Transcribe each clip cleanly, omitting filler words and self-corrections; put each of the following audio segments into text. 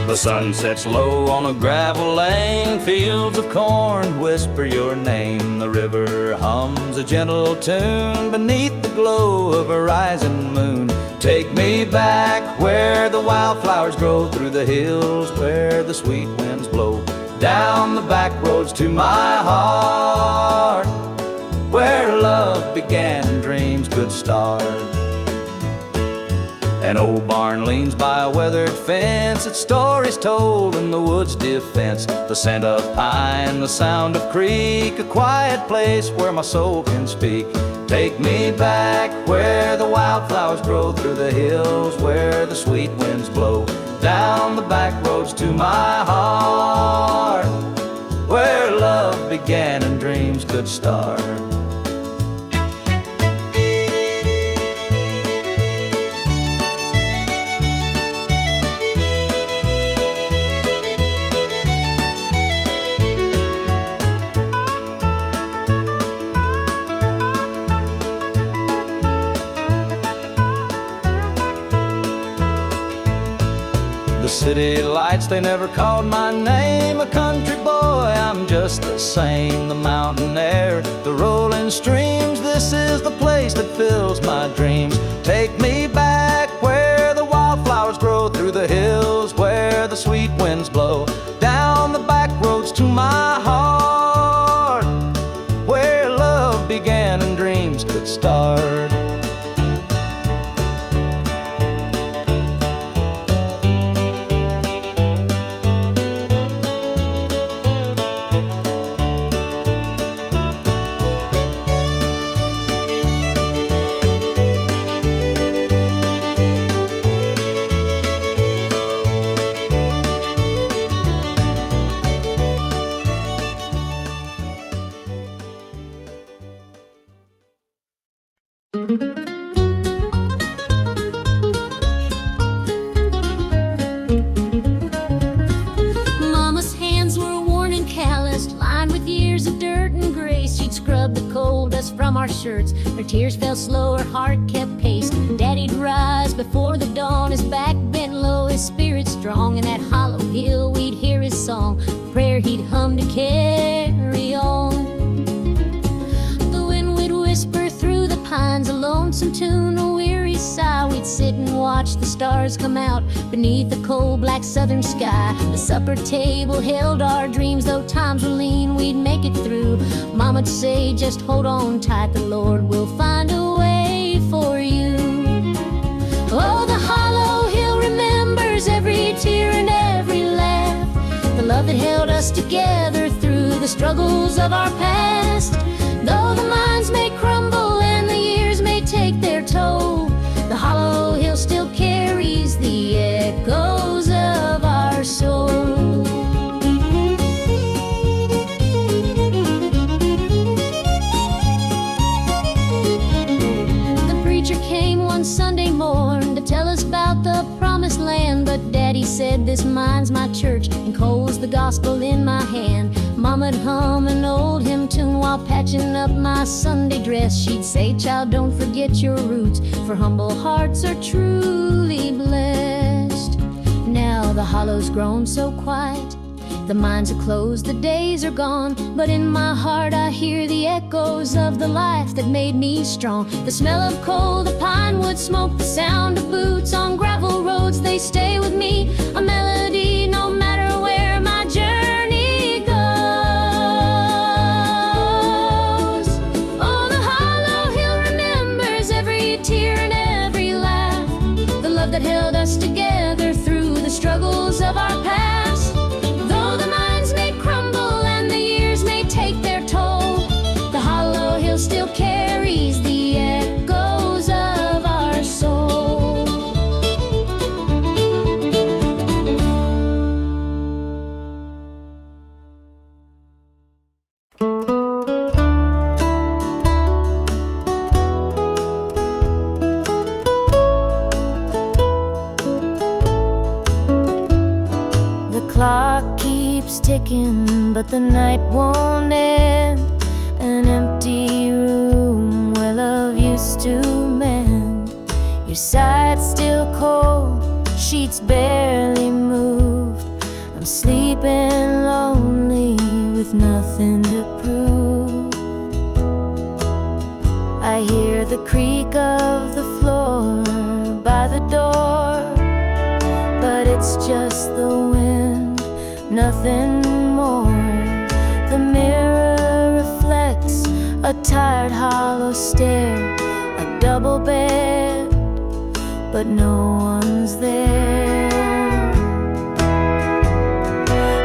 The sun sets low on a gravel lane, fields of corn whisper your name. The river hums a gentle tune beneath the glow of a rising moon. Take me back where the wildflowers grow, through the hills where the sweet winds blow, down the back roads to my heart, where love began and dreams could start. An old barn leans by a weathered fence, its stories told in the wood's defense. The scent of pine, the sound of creek, a quiet place where my soul can speak. Take me back where the wildflowers grow, through the hills where the sweet winds blow, down the back roads to my heart, where love began and dreams could start. The city lights, they never called my name. A country boy, I'm just the same. The mountain air, the rolling streams, this is the place that fills my dreams. Take me back where the wildflowers grow, through the hills where the sweet winds blow, down the back roads to my heart, where love began and dreams could start. Mama's hands were worn and calloused, lined with years of dirt and grace. She'd scrub the coal dust from our shirts. Her tears fell slow, her heart kept pace. Daddy'd rise before the dawn, his back bent low, his spirit strong. In that hollow hill we'd hear his song, a prayer he'd hum to carry on. The wind would whisper through the pines, a lonesome tune, a weary sigh. We'd sit and watch the stars come out beneath the cold black southern sky. The supper table held our dreams, though times were lean, we'd make it through. Mama'd say, just hold on tight, the Lord will find a way for you. Oh, the hollow hill remembers every tear and every laugh, the love that held us together through the struggles of our past. Though the minds may crumble and the years may take their toll, the hollow hill still carries the echoes of our soul. The preacher came one Sunday morn to tell us about the promised land, but Daddy said, this mine's my church and coal's the gospel in my hand. Mama'd hum an old hymn tune while patching up my Sunday dress. She'd say, child, don't forget your roots, for humble hearts are truly blessed. Now the hollow's grown so quiet, the mines are closed, the days are gone, but in my heart I hear the echoes of the life that made me strong. The smell of coal, the pine wood smoke, the sound of boots on gravel roads, they stay with me, a melody no matter where my journey goes. Oh, the hollow hill remembers every tear and every laugh, the love that held us together through the struggles of our past. Though the minds may crumble and the years may take their toll, the hollow hill still carries the echoes of our soul. Clock keeps ticking, but the night won't end. An empty room where love used to mend. Your side's still cold, sheets barely moved. I'm sleeping lonely with nothing to prove. I hear the creak of the floor by the door, but it's just the wind, nothing more. The mirror reflects a tired, hollow stare, a double bed, but no one's there.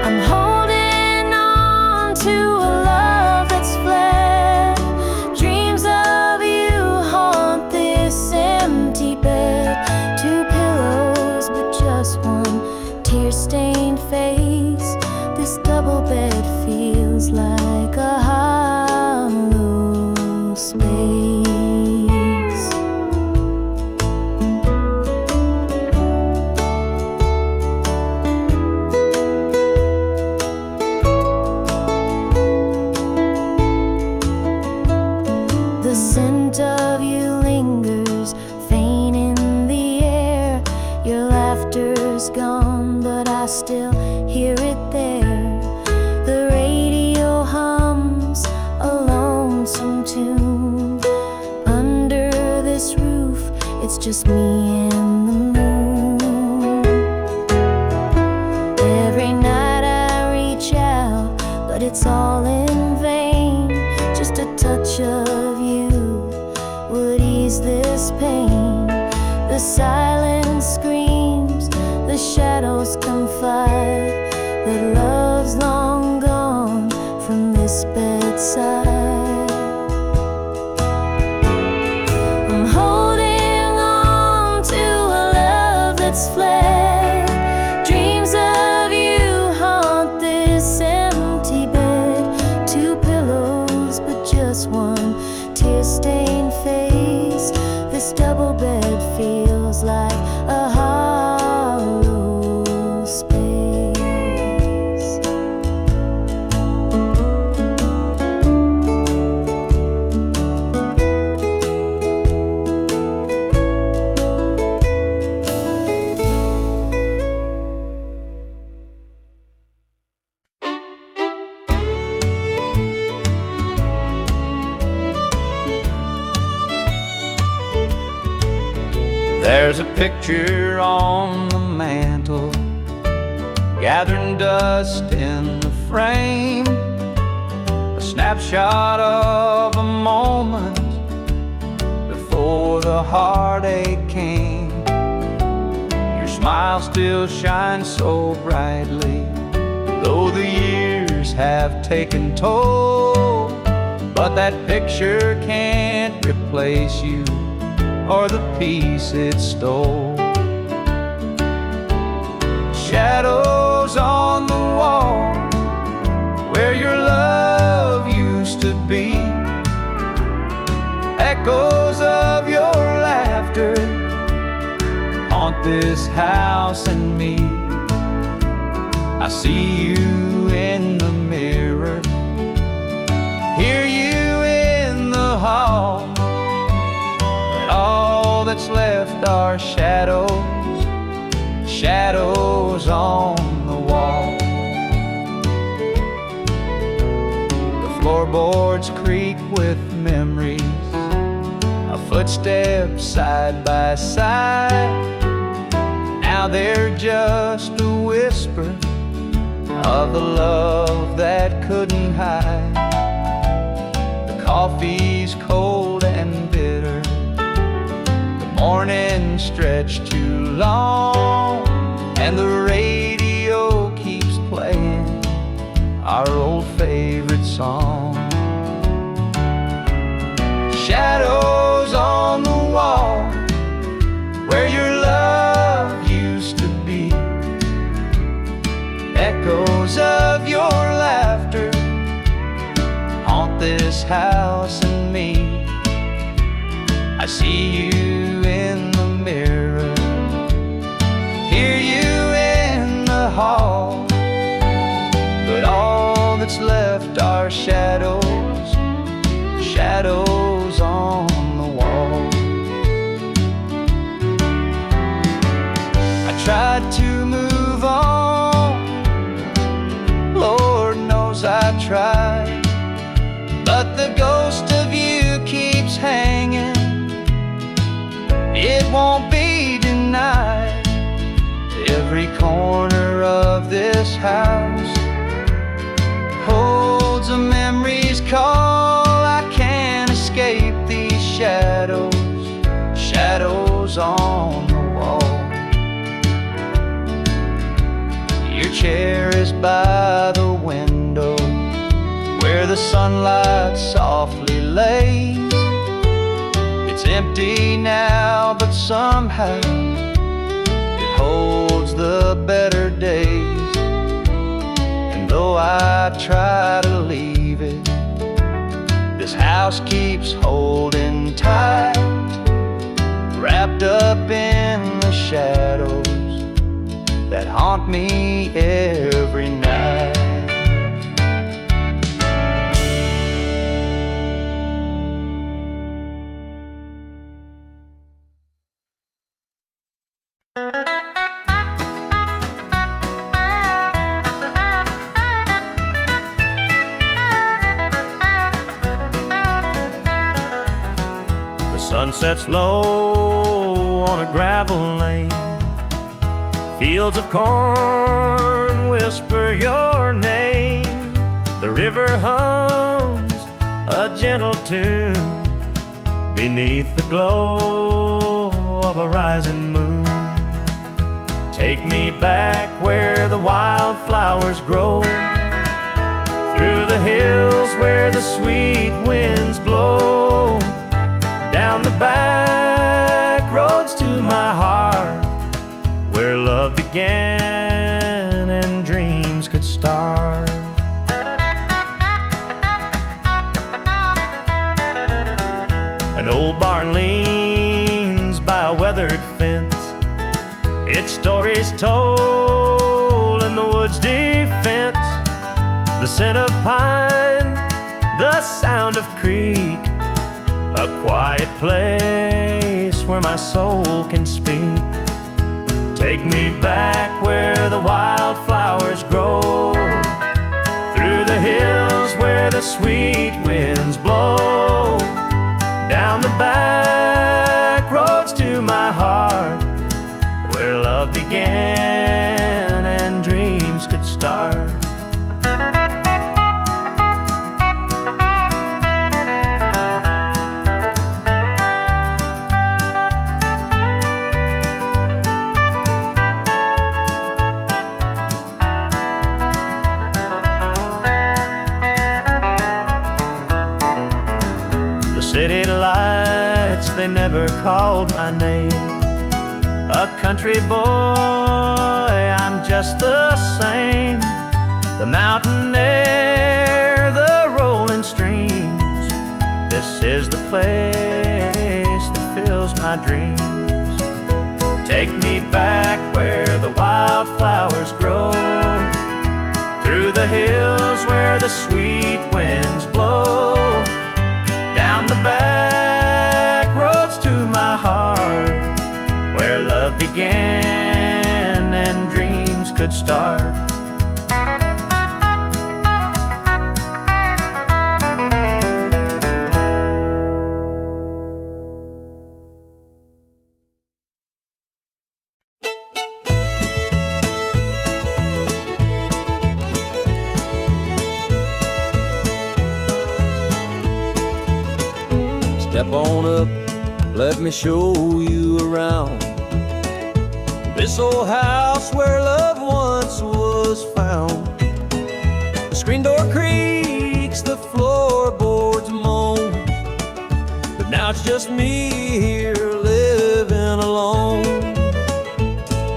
I'm holding on to a love that's fled. Dreams of you haunt this empty bed. Two pillows, but just one tear-stained face. This double bed feels like a hollow space. The scent of you lingers, faint in the air. Your laughter's gone, but I still hear it there. The radio hums a lonesome tune. Under this roof, it's just me and the moon. Every night I reach out, but it's all in vain. Just a touch of you would ease this pain. The silence screams, the shadows confide that love's long gone from this bedside. I'm holding on to a love that's fled. Dreams of you haunt this empty bed. Two pillows, but just one tear-stained face. This double bed feels like a hollow space. There's a picture on the mantle, gathering dust in the frame. A snapshot of a moment before the heartache came. Your smile still shines so brightly, though the years have taken toll. But that picture can't replace you or the peace it stole. Shadows on the wall where your love used to be. Echoes of your laughter haunt this house and me. I see you in the mirror, hear you in the hall. All that's left are shadows, shadows on the wall. The floorboards creak with memories, our footsteps side by side. Now they're just a whisper of the love that couldn't hide. The coffee's cold and bitter, morning stretched too long, and the radio keeps playing our old favorite song. Shadows on the wall where your love used to be. Echoes of your laughter haunt this house and me. I see you in the mirror, hear you in the hall. But all that's left are shadows, shadows on the wall. I tried to move on, tried, but the ghost of you keeps hanging. It won't be denied. Every corner of this house holds a memory's call. I can't escape these shadows, shadows on the wall. Your chair is by the window where the sunlight softly lays. It's empty now, but somehow it holds the better days. And though I try to leave it, this house keeps holding tight, wrapped up in the shadows that haunt me every night. The sun sets low on a gravel lane. Fields of corn whisper your name. The river hums a gentle tune beneath the glow of a rising moon. Take me back where the wildflowers grow, through the hills where the sweet winds blow, down the back roads to my heart, where love began and dreams could start. An old barn leans by a weathered fence, its stories told in the woods' defense. The scent of pine, the sound of creek, a quiet place where my soul can speak. Take me back where the wildflowers grow, through the hills where the sweet winds blow, down the back roads to my heart, where love began and dreams could start. City lights, they never called my name. A country boy, I'm just the same. The mountain air, the rolling streams, this is the place that fills my dreams. Take me back where the wildflowers grow, through the hills where the sweet winds blow, down the back roads to my heart, where love began and dreams could start. Step on up, let me show you around this old house where love once was found. The screen door creaks, the floorboards moan, but now it's just me here living alone.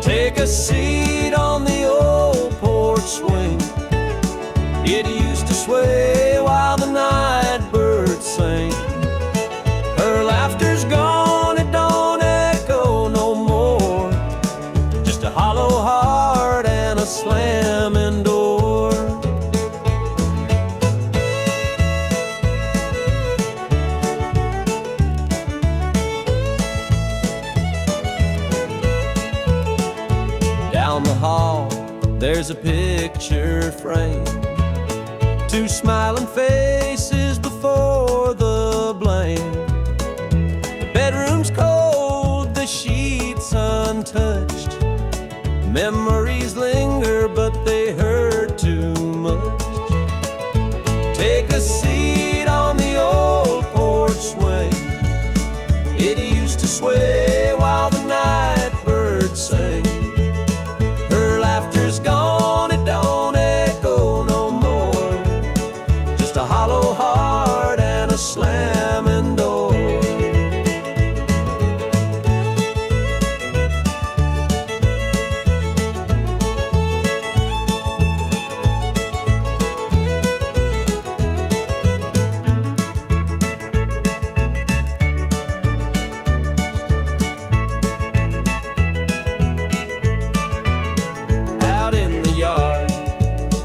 Take a seat on the old porch swing. It used to sway while the night birds sang. Her laughter's gone, it don't echo no more, just a hollow heart and a slamming door. Down the hall, there's a picture frame, two smiling faces before the blame. The bedroom's cold, the sheets untouched. Memories linger, but they hurt too much. Take a seat on the old porch swing. It used to sway while the night birds sang. Her laughter's gone, it don't echo no more. Just a hollow heart and a slamming door.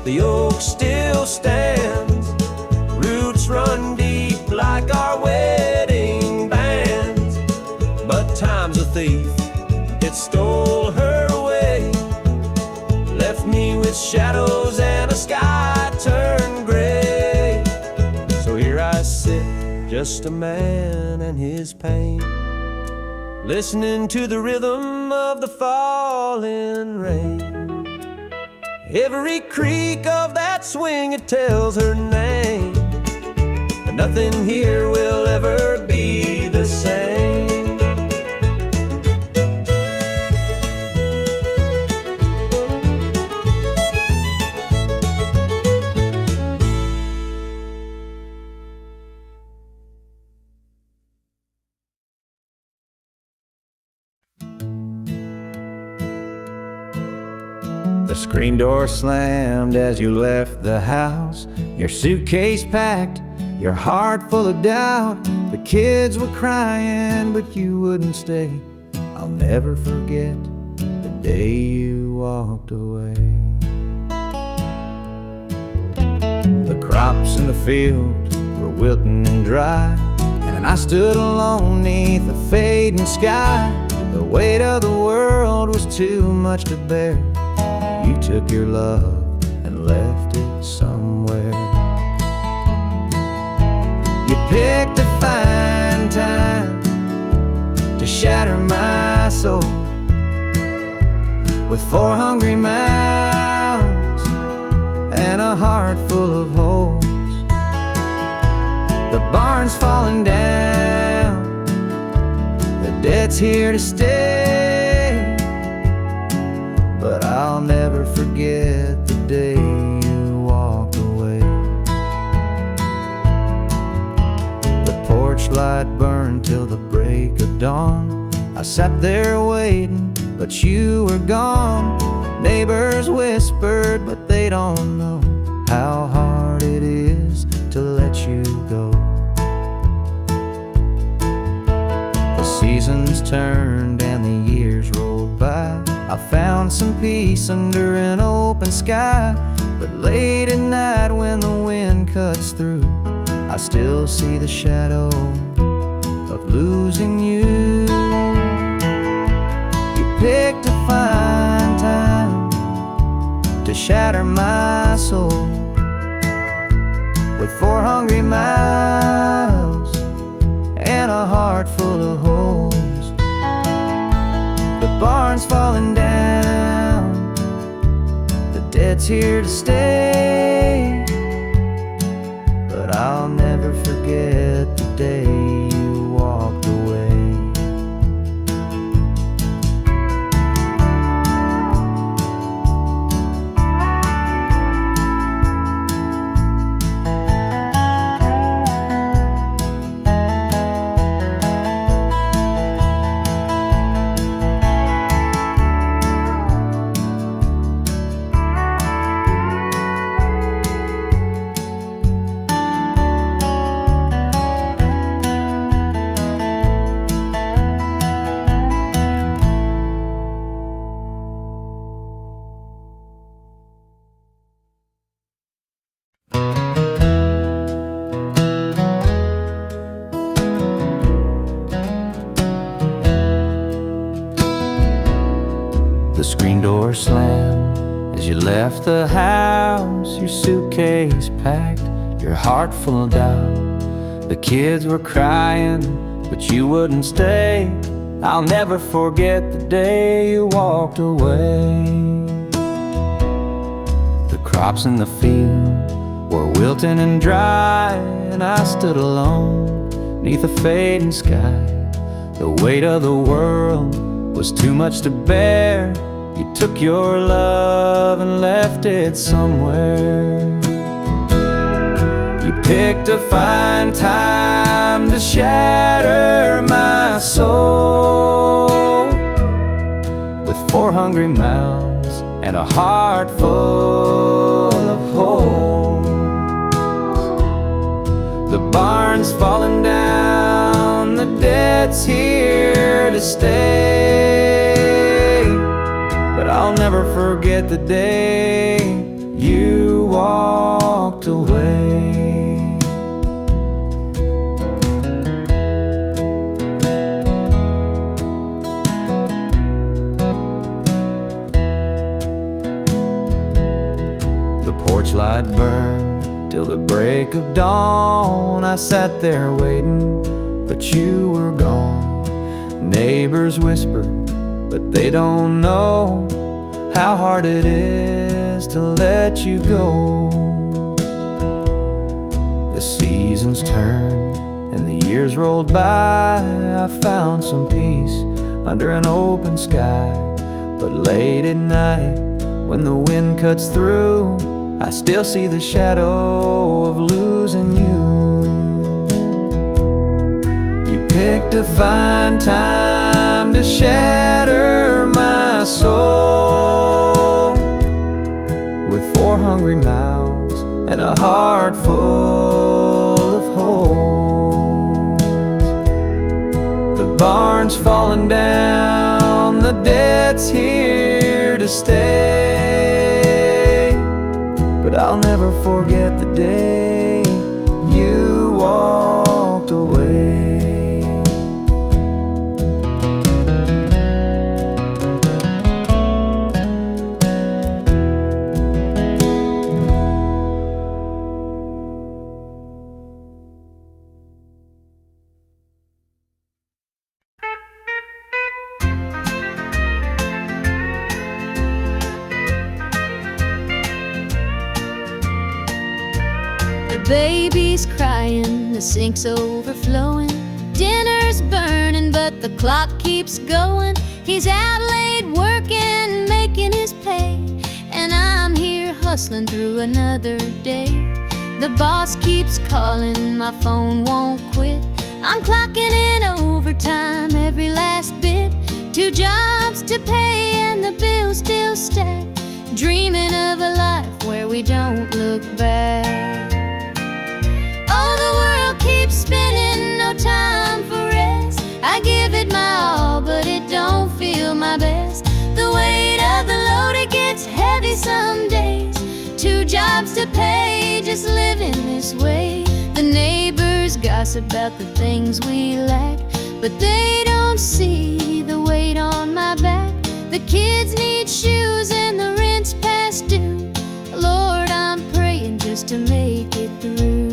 The oak still stands, roots run deep like our wedding bands. But time's a thief, it stole her away, left me with shadows and a sky turned gray. So here I sit, just a man and his pain, listening to the rhythm of the falling rain. Every creak of that swing, it tells her name, and nothing here will ever be the same. The screen door slammed as you left the house, your suitcase packed, your heart full of doubt. The kids were crying, but you wouldn't stay. I'll never forget the day you walked away. The crops in the field were wilting and dry, and I stood alone neath the fading sky. The weight of the world was too much to bear. You took your love and left it somewhere. You picked a fine time to shatter my soul with 4 hungry mouths and a heart full of holes. The barn's falling down, the debt's here to stay, but I'll never forget the day you walked away. The porch light burned till the break of dawn. I sat there waiting, but you were gone. Neighbors whispered, but they don't know how hard it is to let you go. The seasons turned and the years rolled by. I found some peace under an open sky, but late at night when the wind cuts through, I still see the shadow of losing you. You picked a fine time to shatter my soul with 4 hungry mouths and a heart full of holes. The barn's falling down, the debt's here to stay, but I'll never forget the day you walked away. As you left the house, your suitcase packed, your heart full of doubt. The kids were crying, but you wouldn't stay. I'll never forget the day you walked away. The crops in the field were wilting and dry, and I stood alone neath a fading sky. The weight of the world was too much to bear. You took your love and left it somewhere. You picked a fine time to shatter my soul with 4 hungry mouths and a heart full of holes. The barn's falling down, the debt's here to stay, but I'll never forget the day you walked away. The porch light burned till the break of dawn. I sat there waiting, but you were gone. Neighbors whispered, but they don't know how hard it is to let you go. The seasons turned and the years rolled by. I found some peace under an open sky. But late at night, when the wind cuts through, I still see the shadow of losing you. You picked a fine time to shatter my soul with 4 hungry mouths and a heart full of holes. The barn's falling down, the debt's here to stay, but I'll never forget the day you walked away. Baby's crying, the sink's overflowing. Dinner's burning, but the clock keeps going. He's out late working, making his pay, and I'm here hustling through another day. The boss keeps calling, my phone won't quit. I'm clocking in overtime every last bit. 2 jobs to pay and the bills still stack. Dreaming of a life where we don't look back. Keeps spinning, no time for rest. I give it my all, but it don't feel my best. The weight of the load, it gets heavy some days. 2 jobs to pay, just living this way. The neighbors gossip about the things we lack, but they don't see the weight on my back. The kids need shoes and the rent's past due. Lord, I'm praying just to make it through.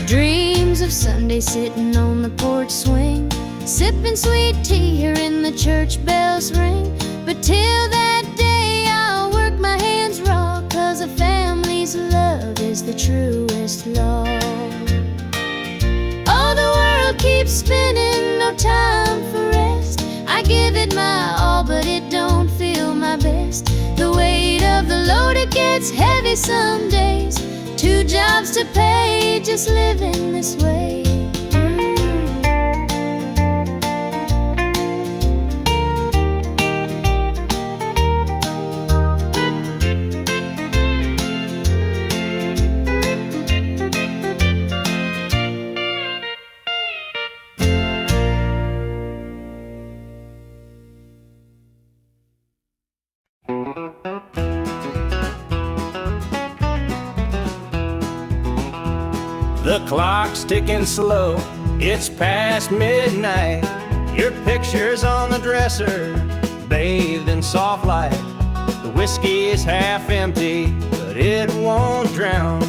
Dreams of Sunday sitting on the porch swing, sipping sweet tea, hearing the church bells ring. But till that day I'll work my hands raw, 'cause a family's love is the truest law. Oh, the world keeps spinning, no time for rest. I give it my all, but it don't feel my best. The weight of the load, it gets heavy some days. 2 jobs to pay, just living this way. The clock's ticking slow, it's past midnight. Your picture's on the dresser, bathed in soft light. The whiskey is half empty, but it won't drown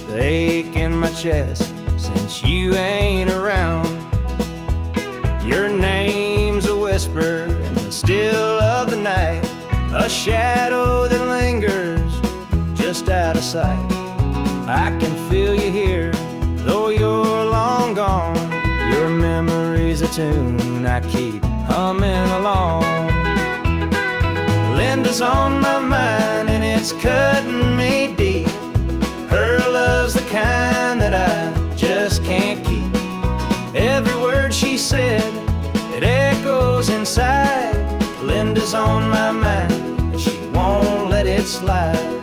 the ache in my chest since you ain't around. Your name's a whisper in the still of the night, a shadow that lingers just out of sight. I can feel you here, though you're long gone. Your memory's a tune I keep humming along. Linda's on my mind and it's cutting me deep. Her love's the kind that I just can't keep. Every word she said, it echoes inside. Linda's on my mind and she won't let it slide.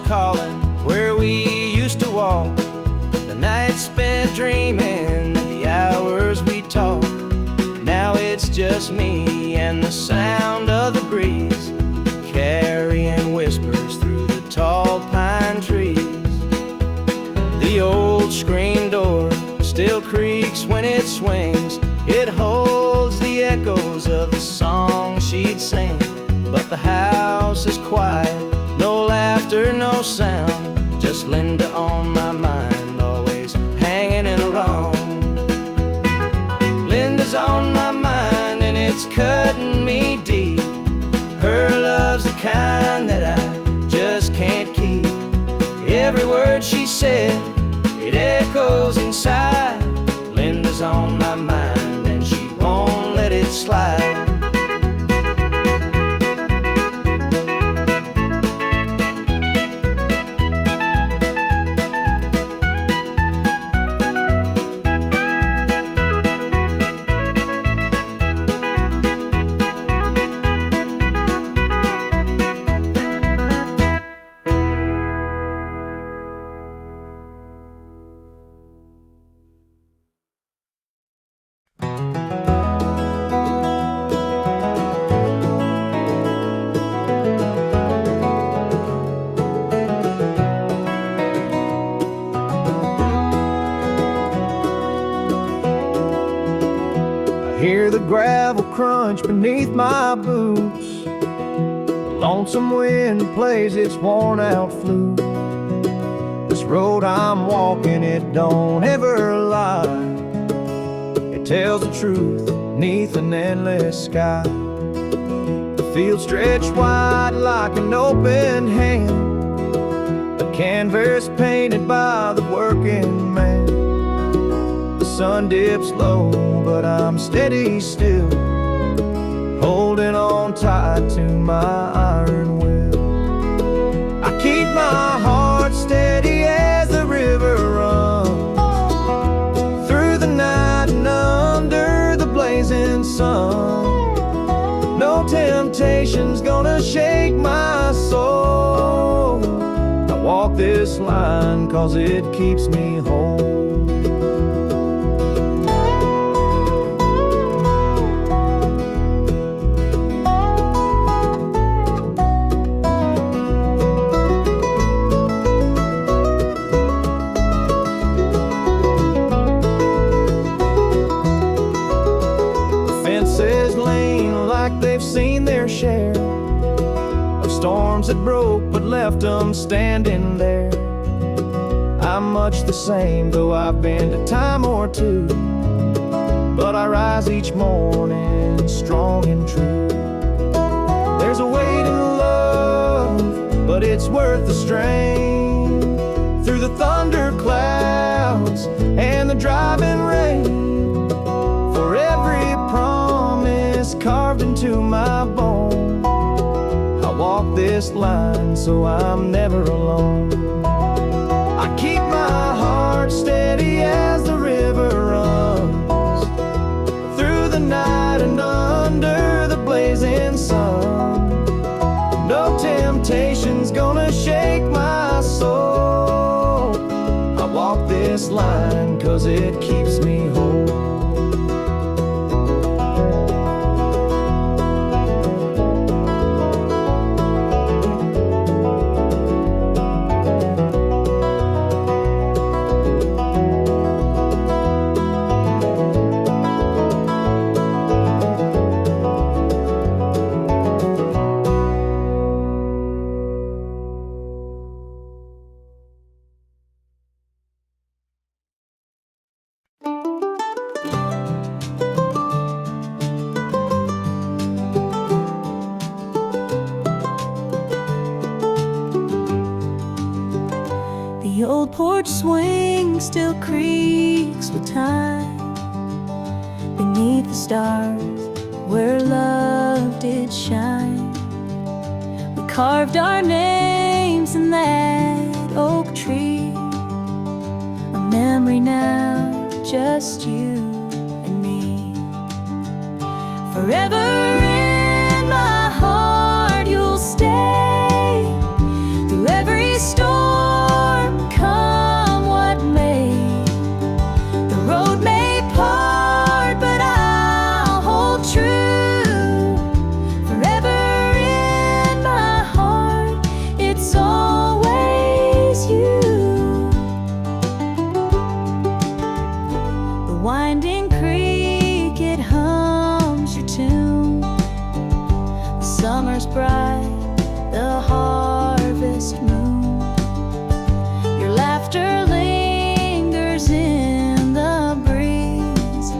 Calling where we used to walk, the nights spent dreaming, the hours we talked. Now it's just me and the sound of the breeze, carrying whispers through the tall pine trees. The old screen door still creaks when it swings. It holds the echoes of the song she'd sing. But the house is quiet, no laughter, no sound, just Linda on my mind, always hanging along. Linda's on my mind and it's cutting me deep. Her love's the kind that I just can't keep. Every word she said, it echoes inside. Linda's on my mind and she won't let it slide. Hear the gravel crunch beneath my boots. The lonesome wind plays its worn out flute. This road I'm walking, it don't ever lie. It tells the truth beneath an endless sky. The field stretched wide like an open hand, a canvas painted by the working man. The sun dips low, but I'm steady still, holding on tight to my iron will. I keep my heart steady as the river runs through the night and under the blazing sun. No temptation's gonna shake my soul. I walk this line 'cause it keeps me whole. Seen their share of storms that broke but left them standing there. I'm much the same, though I've been a time or two, but I rise each morning strong and true. There's a weight in love, but it's worth the strain. Through the thunder clouds and the driving rain, for every promise carved into my bone, I walk this line so I'm never alone. I keep my heart steady as the river runs through the night and under the blazing sun. porch swing still creaks with time beneath the stars where love did shine. We carved our names in that oak tree, a memory now, just you and me. Forever in my heart you'll stay, through every storm, come what may. The road may part, but I'll hold true. Forever in my heart, it's always you. The winding creek, it hums your tune. The summer's bright, the harvest moon. Your laughter lingers in the breeze,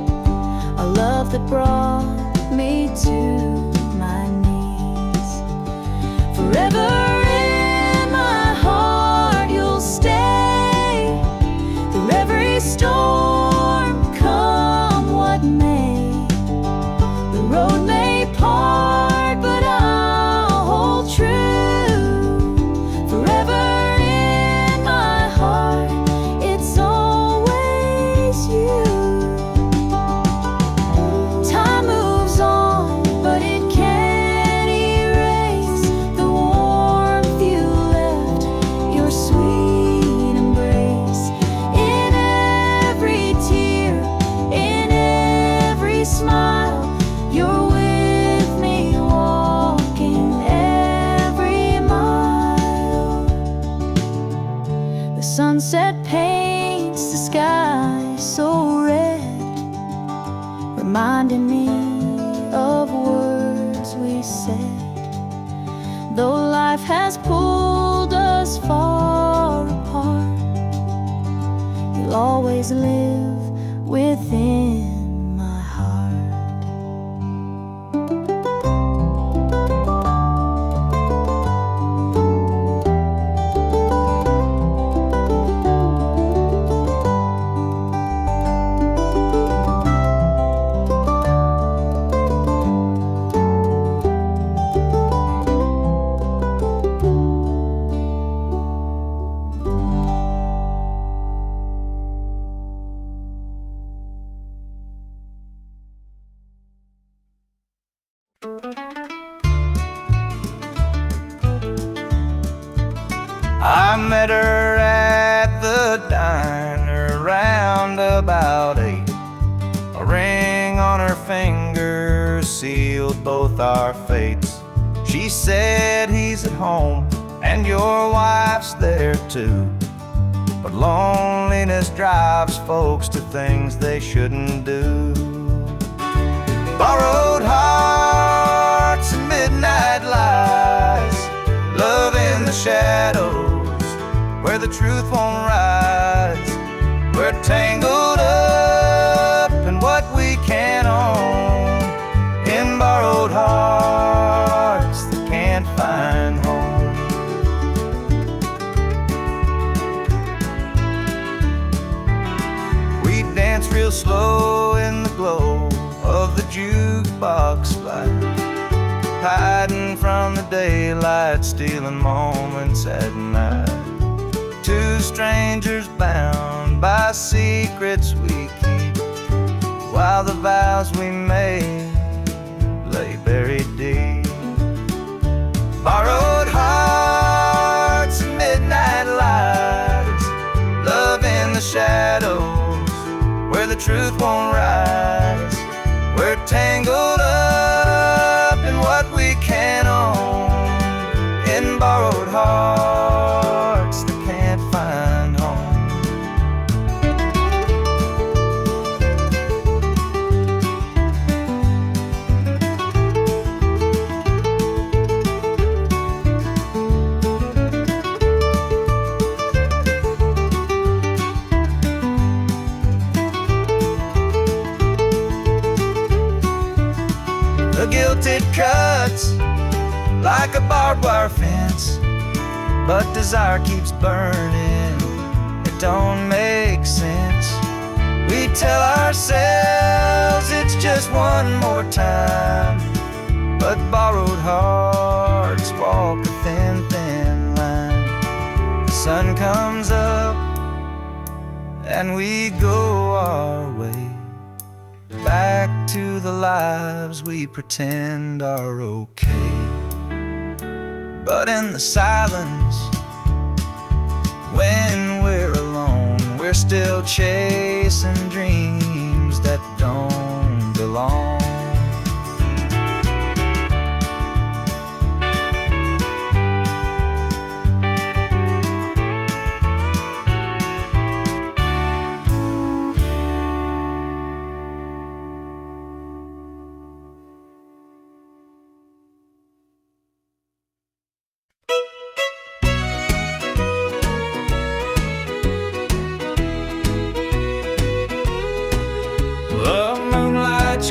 a love that brought me to my knees. Forever in my heart you'll stay, through every storm, come what may. The road may part, but I'll hold true. Forever in my heart, it's always you. Time moves on, but it can't erase the warmth you left, your sweet embrace. In every tear, in every smile, you're with me, walking every mile. The sunset paints the sky so red, reminding me of words we said. Though life has pulled us far apart, you'll always live within my heart. I met her at the diner round about 8. A ring on her finger sealed both our fates. She said he's at home and your wife's there too, but loneliness drives folks to things they shouldn't do. Borrowed hearts and midnight lies, love in the shadows where the truth won't rise. We're tangled up in what we can't own, in borrowed hearts that can't find home. We dance real slow in the glow of the jukebox light, hiding from the daylight, stealing moments at night. Two strangers bound by secrets we keep, while the vows we made lay buried deep. Borrowed hearts and midnight lights, love in the shadows where the truth won't rise. We're tangled up in what we can't own, in borrowed hearts that can't find home. The guilt it cuts like a barbed wire fence, but desire keeps burning. It don't make sense. We tell ourselves it's just one more time, but borrowed hearts walk a thin, thin line. The sun comes up and we go our way, back to the lives we pretend are okay. But in the silence, when we're alone, we're still chasing dreams that don't belong.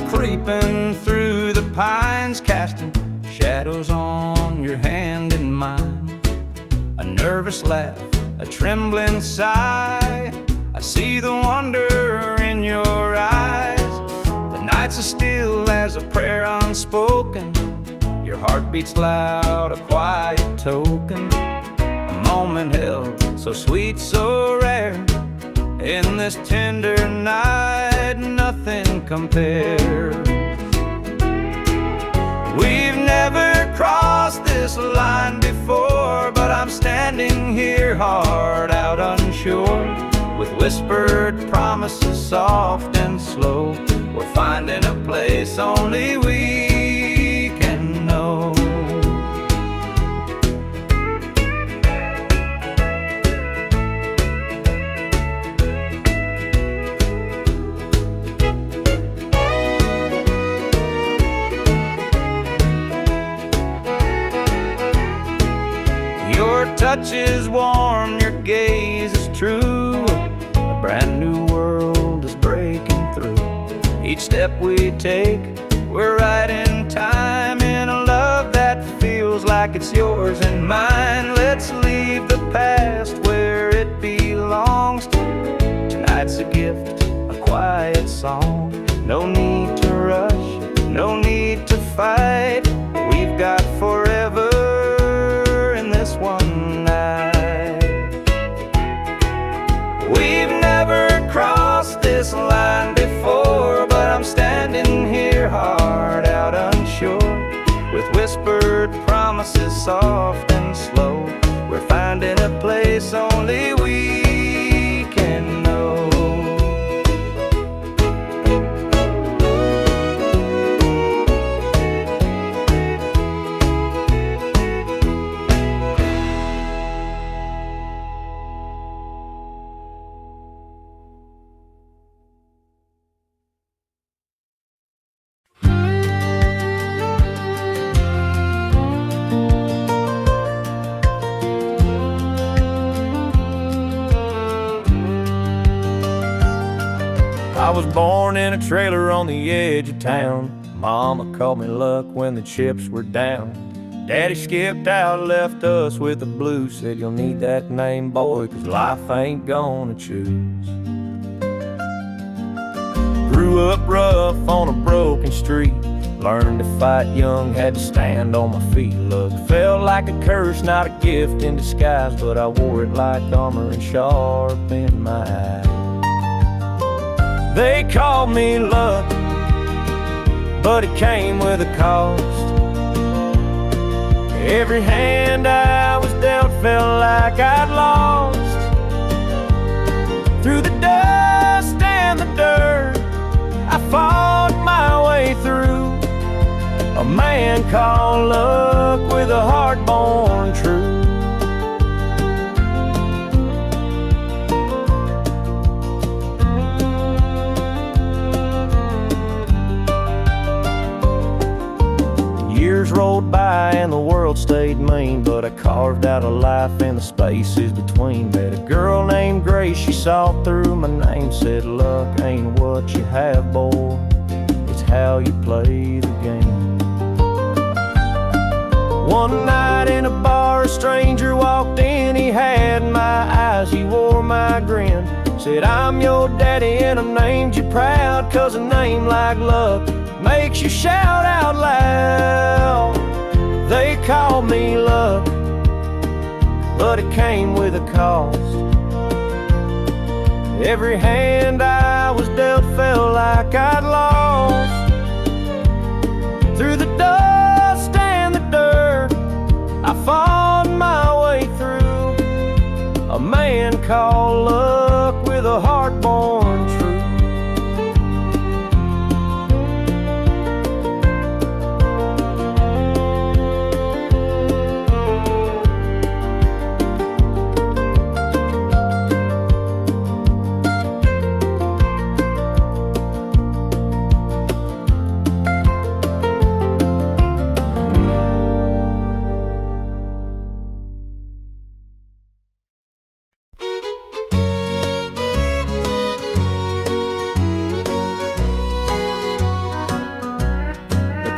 Creeping through the pines, casting shadows on your hand and mine. A nervous laugh, a trembling sigh, I see the wonder in your eyes. The nights are still as a prayer unspoken. Your heart beats loud, a quiet token. A moment held, so sweet, so rare. In this tender night, nothing compares. We've never crossed this line before, but I'm standing here, heart out unsure, with whispered promises soft and slow. We're finding a place only we can know. Your touch is warm, your gaze is true. A brand new world is breaking through. Each step we take, we're right in time, in a love that feels like it's yours and mine. Let's leave the past where it belongs. Tonight's a gift, a quiet song. No need to rush, no need to fight. We've got forever in this one night. We've never crossed this line before, but I'm standing here, heart out unsure, with whispered promises soft and slow. We're finding a place only we can know. I was born in a trailer on the edge of town. Mama called me luck when the chips were down. Daddy skipped out, left us with the blues. Said you'll need that name, boy, 'cause life ain't gonna choose. Grew up rough on a broken street. Learned to fight young, had to stand on my feet. Luck felt like a curse, not a gift in disguise, but I wore it like armor and sharp in my eye. They called me luck, but it came with a cost. Every hand I was dealt felt like I'd lost. Through the dust and the dirt, I fought my way through. A man called luck with a heart born true. Years rolled by and the world stayed mean, but I carved out a life in the spaces between. Met a girl named Grace, she saw through my name, said luck ain't what you have, boy, it's how you play the game. One night in a bar, stranger walked in, he had my eyes, he wore my grin. Said, I'm your daddy and I named you proud, 'cause a name like Luck makes you shout out loud. They called me Luck, but it came with a cost. Every hand I was dealt felt like I'd lost. Through the dust and the dirt, I fought my way through. A man called Luck with a heart born true.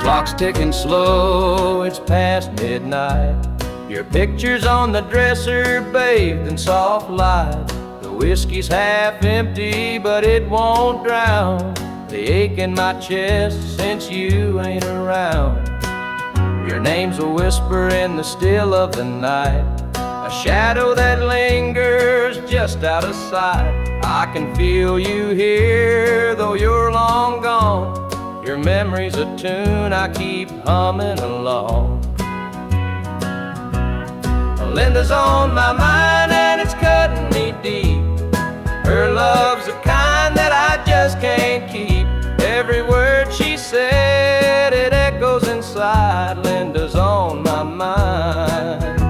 Clock's ticking slow, it's past midnight. Your picture's on the dresser, bathed in soft light. The whiskey's half empty, but it won't drown the ache in my chest since you ain't around. Your name's a whisper in the still of the night, a shadow that lingers just out of sight. I can feel you here, though you're long gone. Your memory's a tune I keep humming along. Linda's on my mind and it's cutting me deep. Her love's the kind that I just can't keep. Every word she said, it echoes inside. Linda's on my mind,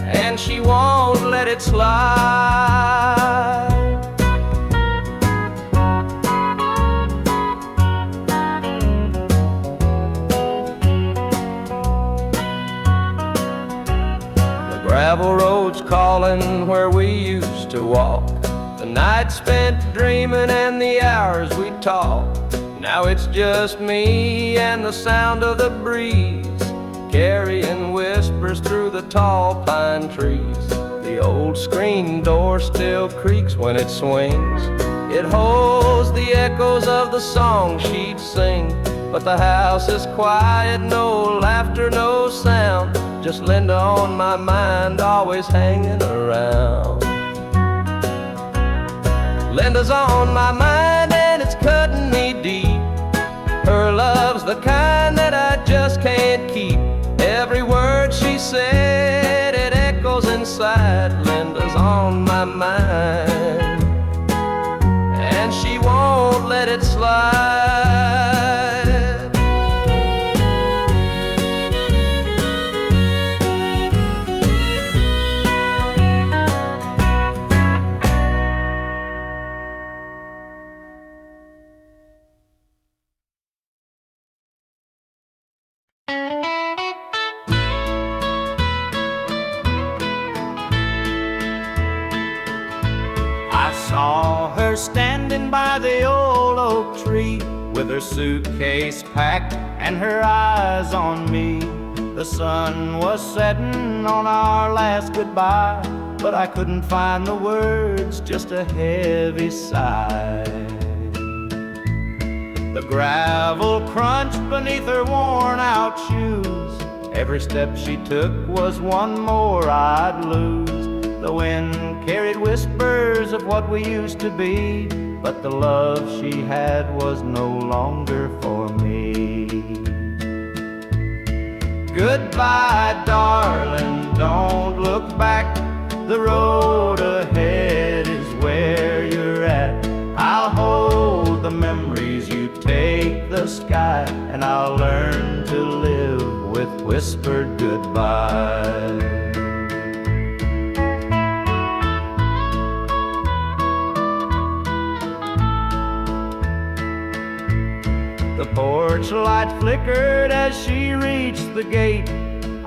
and she won't let it slide. Gravel roads calling where we used to walk, the night spent dreaming and the hours we talked. Now it's just me and the sound of the breeze, carrying whispers through the tall pine trees. The old screen door still creaks when it swings. It holds the echoes of the song she'd sing. But the house is quiet, no laughter, no sound. Just Linda on my mind, always hanging around. Linda's on my mind and it's cutting me deep. Her love's the kind that I just can't keep. Every word she said, it echoes inside. Linda's on my mind, and she won't let it slide. Saw her standing by the old oak tree, with her suitcase packed and her eyes on me. The sun was setting on our last goodbye, but I couldn't find the words, just a heavy sigh. The gravel crunched beneath her worn out shoes. Every step she took was one more I'd lose. The wind carried whispers of what we used to be, but the love she had was no longer for me. Goodbye, darling, don't look back. The road ahead is where you're at. I'll hold the memories, you take the sky, and I'll learn to live with whispered goodbye. The porch light flickered as she reached the gate.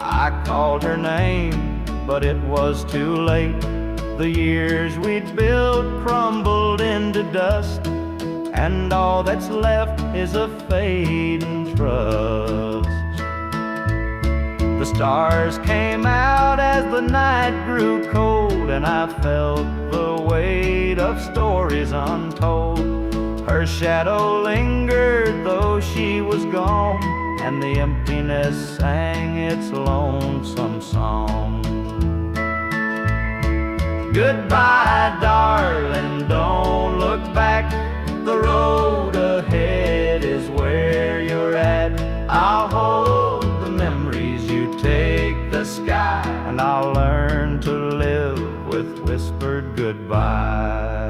I called her name, but it was too late. The years we'd built crumbled into dust, and all that's left is a fading trust. The stars came out as the night grew cold, and I felt the weight of stories untold. Her shadow lingered though she was gone, and the emptiness sang its lonesome song. Goodbye, darling, don't look back. The road ahead is where you're at. I'll hold the memories you take the sky, and I'll learn to live with whispered goodbye.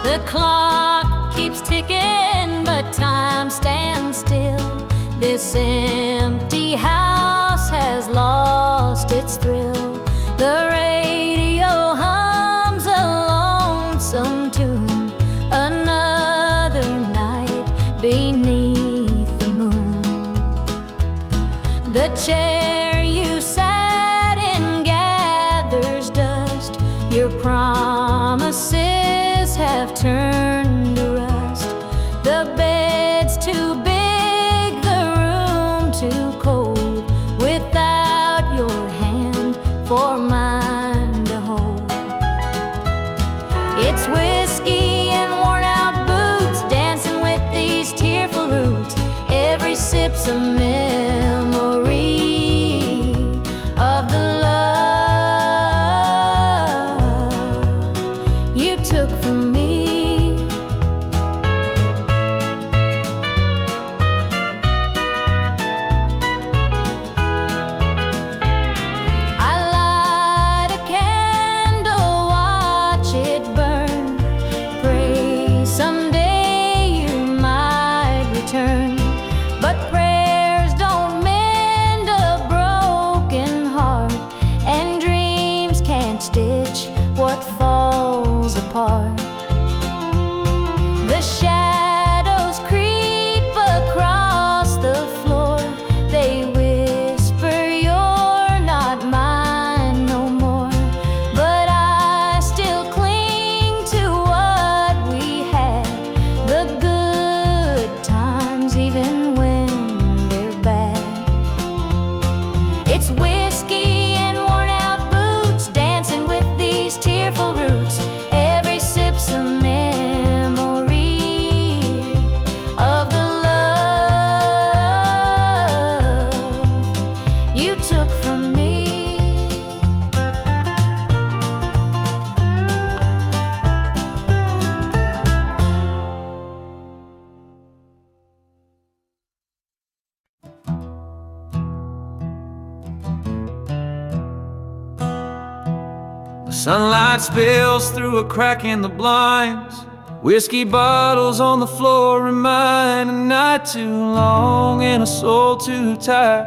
The clock keeps ticking, but time stands still. This empty house has lost its thrill. The radio hums a lonesome tune. Another night beneath the moon. The chair you sat in gathers dust. Your promises have turned to rust. The bed's too big, the room too cold, without your hand for mine to hold. It's whiskey and worn out boots, dancing with these tearful roots. Every sip's a memory of the love you took from me. I light a candle, watch it burn, pray someday you might return. But prayers don't mend a broken heart, and dreams can't stitch what falls apart. The shadows creep across the floor. They whisper you're not mine no more. But I still cling to what we had, the good times even when they're bad. It's whiskey and worn out boots, dancing with these tearful roots. Every sip's a memory of the love you took from me. The sunlight spills through a crack in the blinds. Whiskey bottles on the floor remind a night too long and a soul too tired.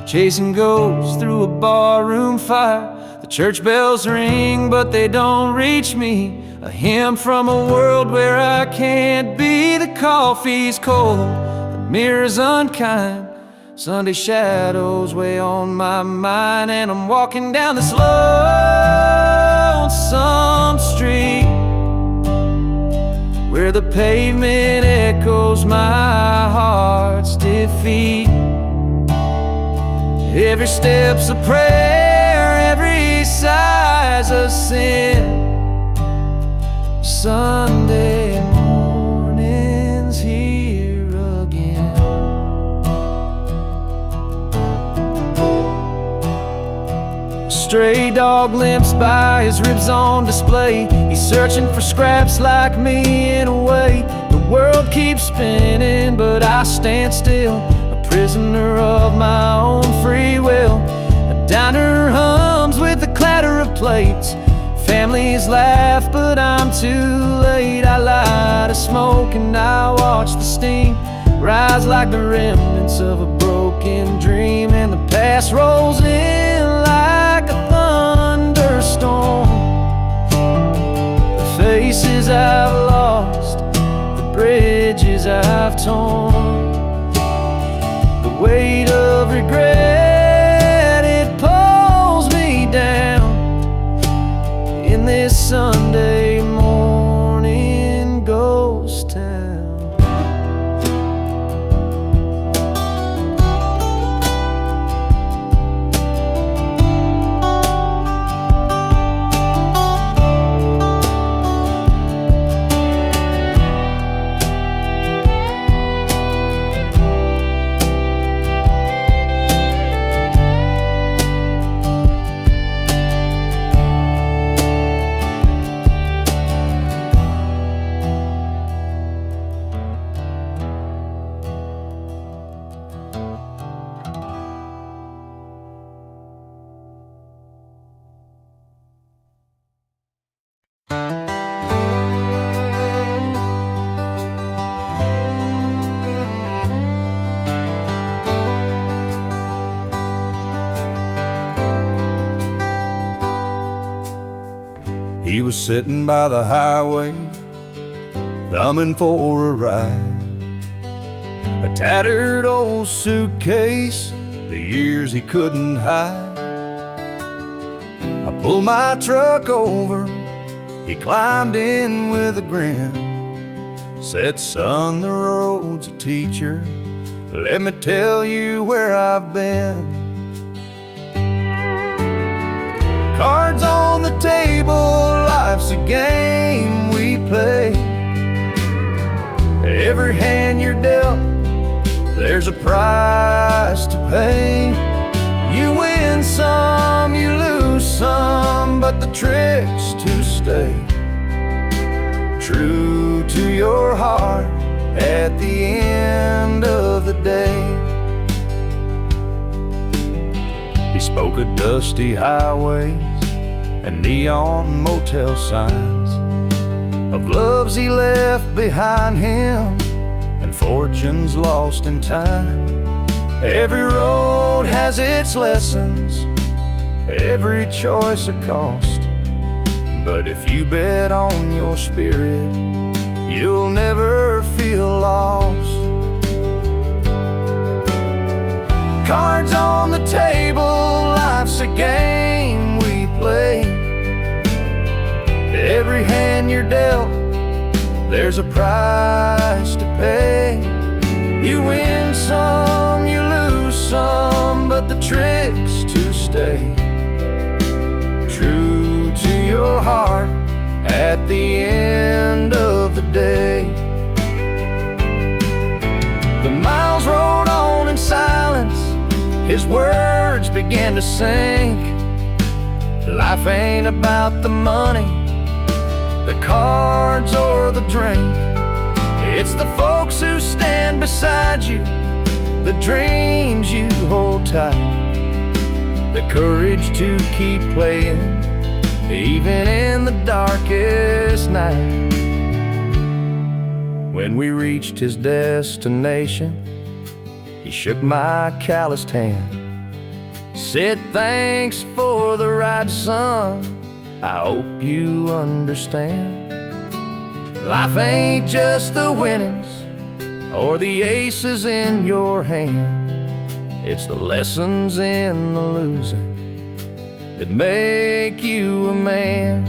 Chasing ghosts through a barroom fire. The church bells ring, but they don't reach me. A hymn from a world where I can't be. The coffee's cold, the mirror's unkind. Sunday shadows weigh on my mind, and I'm walking down this lonesome street where the pavement echoes my heart's defeat. Every step's a prayer, every sigh's a sin. Sunday morning's here again. A stray dog limps by, his ribs on display. He's searching for scraps like me in a way. The world keeps spinning, but I stand still, a prisoner of my own free will. A diner hums with the clatter of plates. Families laugh, but I'm too late. I light a smoke and I watch the steam rise like the remnants of a broken dream. And the past rolls in like a thunderstorm. The faces I've lost, the bridges I've torn, the weight of regret, it pulls me down. He was sitting by the highway, thumbing for a ride. A tattered old suitcase, the years he couldn't hide. I pulled my truck over, he climbed in with a grin. Said, son, the road's a teacher, let me tell you where I've been. Cards on the table, life's a game we play. Every hand you're dealt, there's a price to pay. You win some, you lose some, but the trick's to stay true to your heart at the end of the day. He spoke of dusty highways and neon motel signs, of loves he left behind him and fortunes lost in time. Every road has its lessons, every choice a cost, but if you bet on your spirit, you'll never feel lost. Cards on the table, life's a game we play. Every hand you're dealt, there's a price to pay. You win some, you lose some, but the trick's to stay true to your heart at the end of the day. The miles rolled on in silence, his words began to sink. Life ain't about the money, the cards or the drink. It's the folks who stand beside you, the dreams you hold tight, the courage to keep playing even in the darkest night. When we reached his destination, he shook my calloused hand, said, thanks for the ride, son, I hope you understand. Life ain't just the winnings or the aces in your hand, it's the lessons in the losing that make you a man.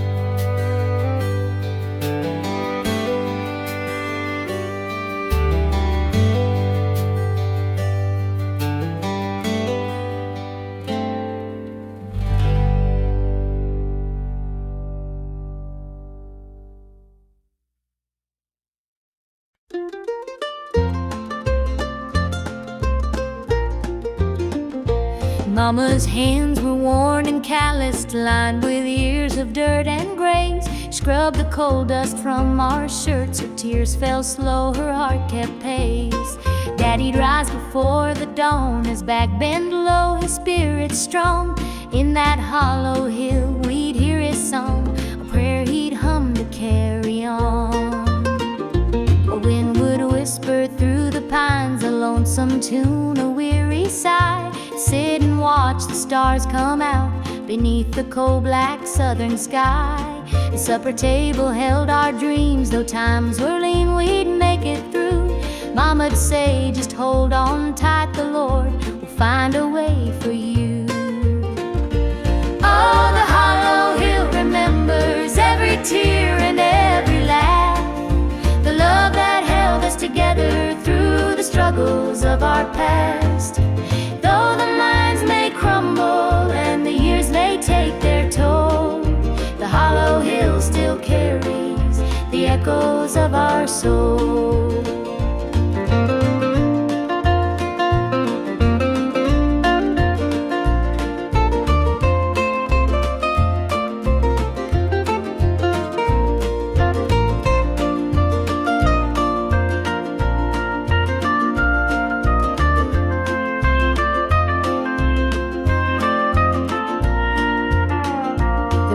Mama's hands were worn and calloused, lined with years of dirt and grains. Scrubbed the coal dust from our shirts, her tears fell slow, her heart kept pace. Daddy'd rise before the dawn, his back bent low, his spirit strong. In that hollow hill we'd hear his song, a prayer he'd hum to carry on. A wind would whisper through the pines, a lonesome tune, a weary sigh. Sit and watch the stars come out beneath the coal-black southern sky. The supper table held our dreams, though times were lean, we'd make it through. Mama'd say, just hold on tight, the Lord will find a way for you. Oh, the hollow hill remembers every tear and every laugh, the love that held us together through the struggles of our past. Though the minds may crumble and the years may take their toll, the hollow hill still carries the echoes of our soul.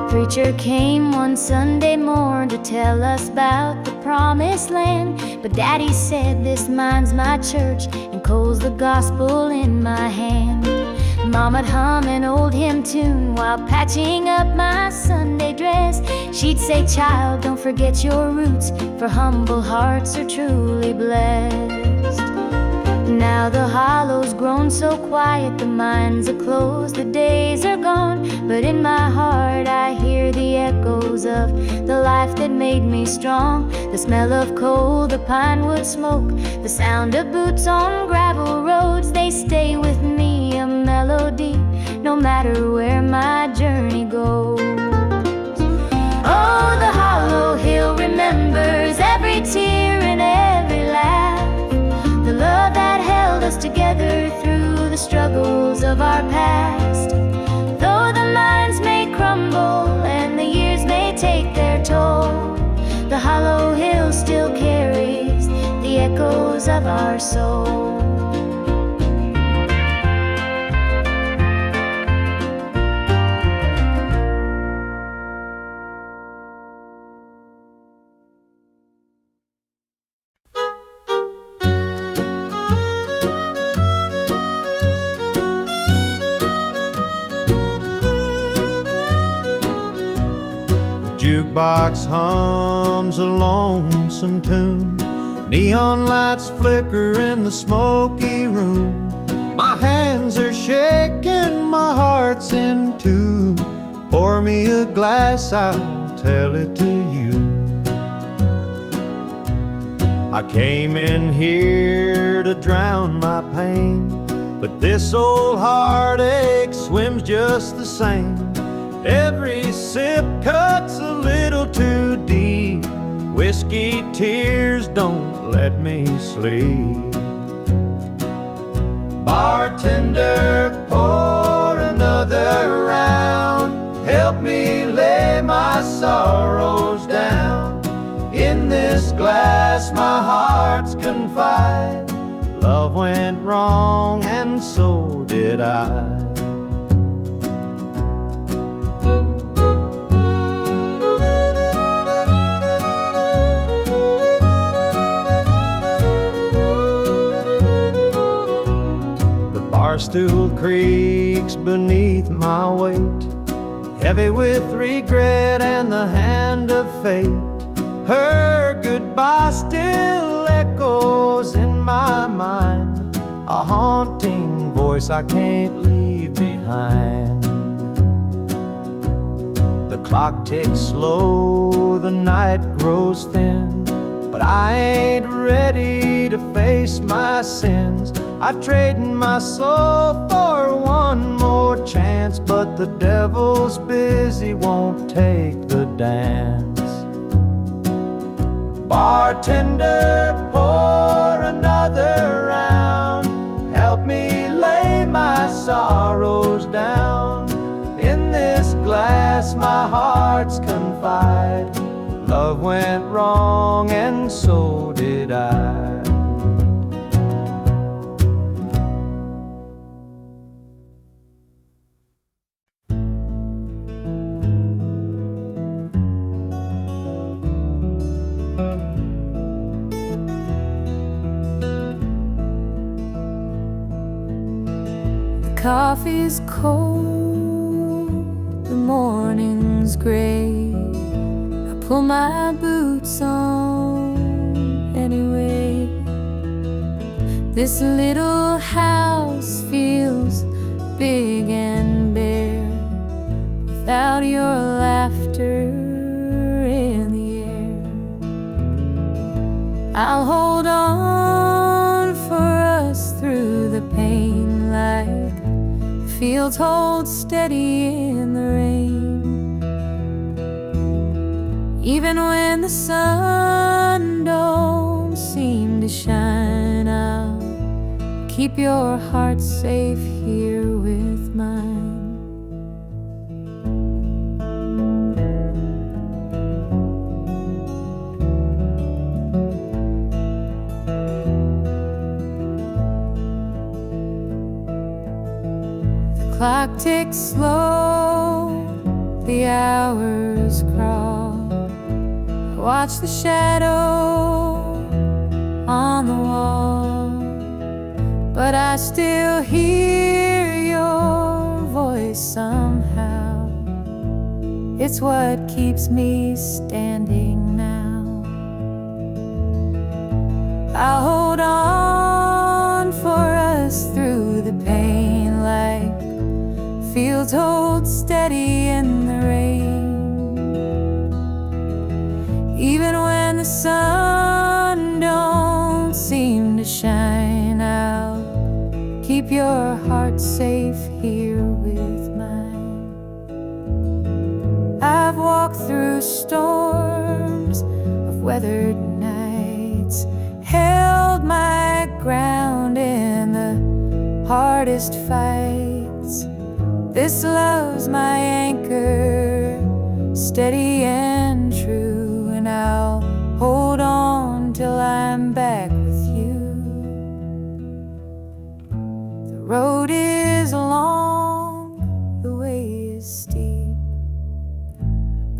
Preacher came one Sunday morn to tell us about the promised land, but Daddy said, this mine's my church and coal's the gospel in my hand. Mama'd hum an old hymn tune while patching up my Sunday dress. She'd say, "Child, don't forget your roots, for humble hearts are truly blessed." Now the hollow's grown so quiet, the mines are closed, the days are gone, but in my heart I hear the echoes of the life that made me strong. The smell of coal, the pine wood smoke, the sound of boots on gravel roads, they stay with me, a melody, no matter where my journey goes. Oh, the hollow hill remembers every tear and every laugh, the love that held us together through the struggles of our past. Though the mines may crumble and the years may take their toll, the hollow hill still carries the echoes of our soul. Jukebox hums a lonesome tune, neon lights flicker in the smoky room. My hands are shaking, my heart's in tune. Pour me a glass, I'll tell it to you. I came in here to drown my pain, but this old heartache swims just the same. Every sip cuts a little too deep. Whiskey tears don't let me sleep. Bartender, pour another round. Help me lay my sorrows down. In this glass my heart's confide. Love went wrong and so did I. Barstool creaks beneath my weight, heavy with regret and the hand of fate. Her goodbye still echoes in my mind, a haunting voice I can't leave behind. The clock ticks slow, the night grows thin, but I ain't ready to face my sins. I trade my soul for one more chance, but the devil's busy, won't take the dance. Bartender, pour another round. Help me lay my sorrows down. In this glass my heart's confide. Love went wrong and so did I. Coffee's cold, the morning's gray. I pull my boots on anyway. This little house feels big and bare without your laughter in the air. I'll hold on for us through the pain like fields hold steady in the rain. Even when the sun don't seem to shine, I'll keep your heart safe here with mine. Clock ticks slow, the hours crawl. I watch the shadow on the wall, but I still hear your way somehow. It's what keeps me standing now. I'll hold on for us through the pain, like fields hold steady in the rain. Even when the sun don't seem to shine, I'll keep your heart safe here with mine. I've walked through storms of weathered nights, held my ground in the hardest fights. This love's my anchor, steady and true, and I'll hold on till I'm back with you. The road is long, the way is steep,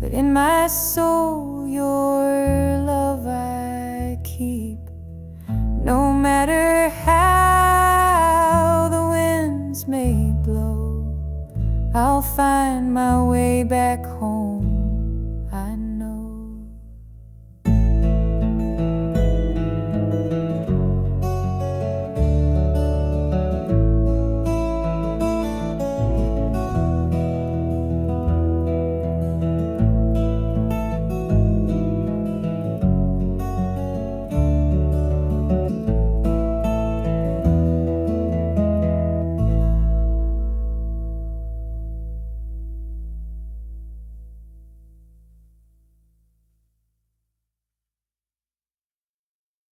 but in my soul your love I keep. No matter how the winds may blow, I'll find my way back home